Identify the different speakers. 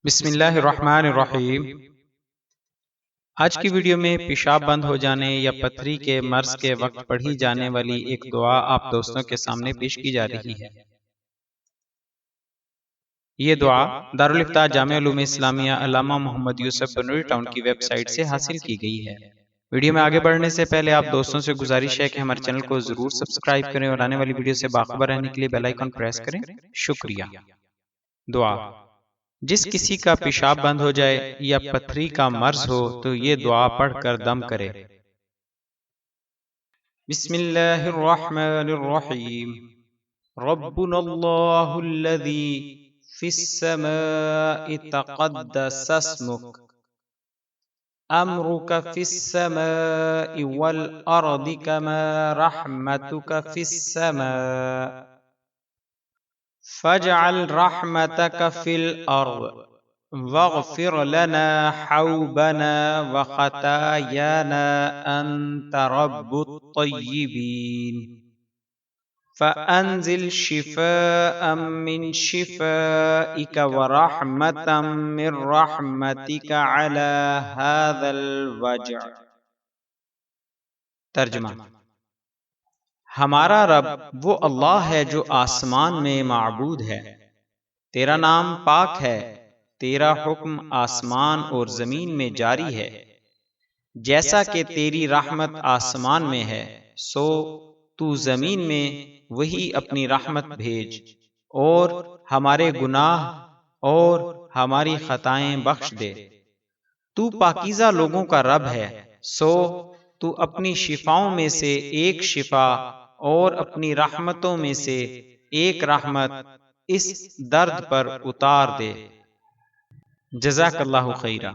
Speaker 1: بسم اللہ الرحمن الرحیم۔ آج کی ویڈیو میں پیشاب بند ہو جانے یا پتھری کے مرض کے وقت پڑھی جانے والی ایک دعا آپ دوستوں کے سامنے پیش کی جا رہی ہے۔ یہ دعا دارالفتاح جامع علوم اسلامیہ علامہ محمد یوسف بنوری ٹاؤن کی ویب سائٹ سے حاصل کی گئی ہے۔ ویڈیو میں آگے بڑھنے سے پہلے آپ دوستوں سے گزارش ہے کہ ہمارے چینل کو ضرور سبسکرائب کریں اور آنے والی ویڈیو سے باخبر رہنے کے لیے بیل آئیکن پریس کریں۔ شکریہ۔ دعا: جس کسی کا پیشاب بند ہو جائے یا پتھری کا مرض ہو تو یہ دعا پڑھ کر دم کرے۔ بسم اللہ الرحمن الرحیم۔ ربنا اللہ الذی فی السماء تقدس اسمک، امرک فی السماء والارض کما رحمتک فی السماء، فاجعل رحمتك في الأرض واغفر لنا حوبنا وخطايانا أنت رب الطيبين، فأنزل شفاء من شفائك ورحمة من رحمتك على هذا الوجع۔ ترجمہ: ہمارا رب وہ اللہ ہے جو آسمان میں معبود ہے، تیرا نام پاک ہے، تیرا حکم آسمان اور زمین میں جاری ہے، جیسا کہ تیری رحمت آسمان میں ہے سو تو زمین میں وہی اپنی رحمت بھیج، اور ہمارے گناہ اور ہماری خطائیں بخش دے۔ تو پاکیزہ لوگوں کا رب ہے، سو تو اپنی شفاؤں میں سے ایک شفا اور اپنی رحمتوں میں سے ایک رحمت اس درد پر اتار دے۔ جزاک اللہ خیرہ۔